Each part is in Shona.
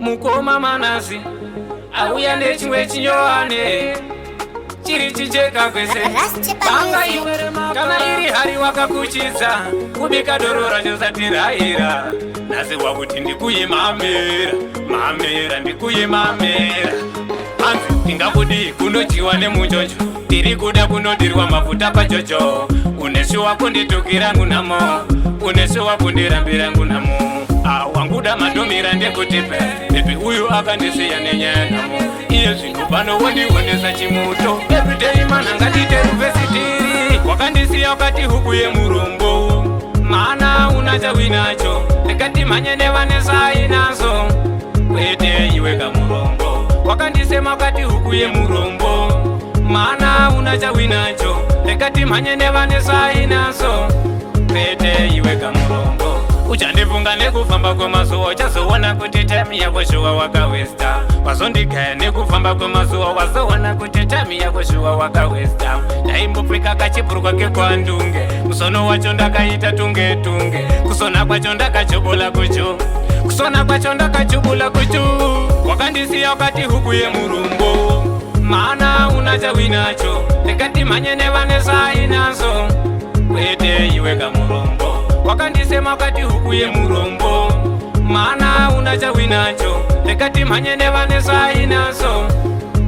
mukoma manasi auya nechimwe chinyowane chiri chicheka kwese panga iwe kana iri hari wakakuchidza kubika doro racho satirahira nasi wakuti ndikuyemamera mamera ndikuyemamera hanzi tingakudi kunochiwa nemunjonjo tiri kuda kunodirwa mafuta pachocho uneshuwa kunditukira ngunamo uneshuwa kundirambira ngunamo wanguda madomira ndekutipe pepe uyu akandisiya nenyanamo iye zvinhu pano wondiwonesa chimuto everyday mana ngatite ruvesitiri wakandisiya wakati huku yemurombo mana unachawinacho ndikati mhanye nevanesai nazo kwete iwe kamurombo wakandisema wakati huku yemurombo mana unachawinacho ndikati mhanye nevanesai nazo kwete iwe kamurombo uchandifunga nekufamba kwemazuva uchazoona kuti time yako shuwa wakawesta wazondigaya nekufamba kwemazuva wazoona kuti time yako shuwa wakawesta ndaimbopfeka kachibhurukwa kekwandunge musono wacho ndakaita tunge tunge kusona kwacho ndakachobola kucho kusona kwacho ndakachubula kuchu wakandisiya wakati huku yemurumbo mana unachawinacho ndikati mhanye nevanesai nazo kwete iwe kamurombo wakandisema wakati huku yemurombo mana unachawinacho ndikati mhanye nevanesai nazo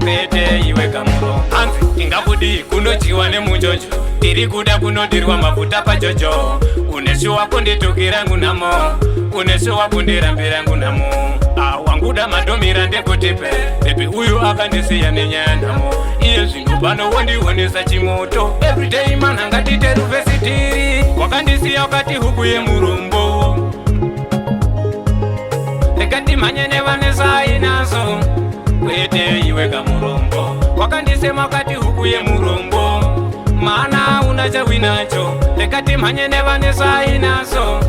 kwete iwe kamurombo hanzi tingakudi kunochiwa nemunjonjo tiri kuda kunodirwa mafuta pachocho uneshuwa kunditukira ngunamo uneshuwa kundirambira ngunamo wanguda madomira ndekutipe pepe uyu akandisiya nenyanamo iye zvinhu pano wondiwonesa chimoto everyday mana ngatite ruvesitiri wakandisiya wakati huku yemurombo ndikati mhanye nevanesai nazo kwete iwe kamurombo wakandisema wakati huku yemurombo mana unachawinacho ndikati mhanye nevanesai nazo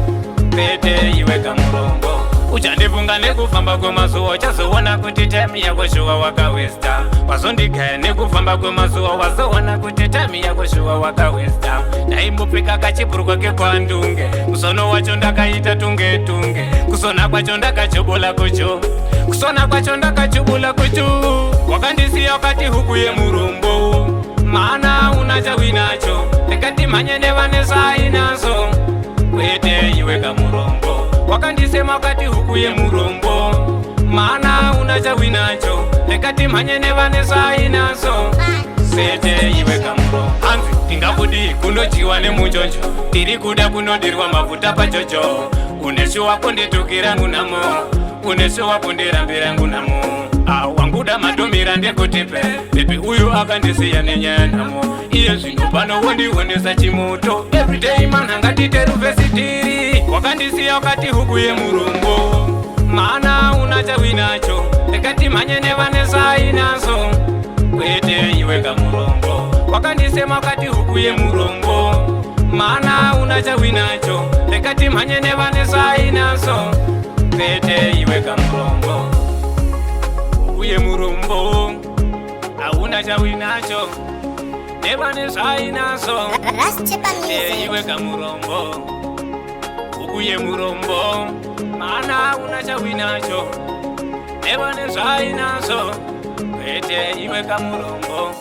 kwete iwe kamurombo uchandifunga nekufamba kwemazuva uchazoona kuti time yako shuwa wakawesta wazondigaya nekufamba kwemazuva wazoona kuti time yako shuwa wakawesta ndaimbopfeka kachibhurukwa kekwandunge musono wacho ndakaita tunge tunge kusona kwacho ndakachobola kucho kusona kwacho ndakachubula kuchu wakandisiya wakati huku yemurombo mana unachawinacho ndikati mhanye nevanesai nazo kwete iwe kamurombo wakandisema wakati huku yemurombo mana unachawinacho ndikati mhanye nevanesai nazo kwete iwe kamurombo hanzi tingakudi kunochiwa nemunjonjo tiri kuda kunodirwa mafuta pachocho uneshuwa kunditukira ngunamo uneshuwa kundirambira ngunamo wanguda madomira ndekutipe pepe uyu akandisiya nenyanamo iye zvinhu pano wondiwonesa chimoto everyday mana ngatite ruvesitiri wakandisiya wakati huku yemurombo mana unachawinacho ndikati mhanye nevanesai nazo kwete iwe kamurombo wakandisema wakati huku yemurombo mana unachawinacho ndikati mhanye nevanesai nazo kwete iwe kamurombo uye murombo hauna chawinacho nevanesai nazo iwe kamurombo ukuye murombo mana una chawinacho nevanesai nazo kwete iwe kamurombo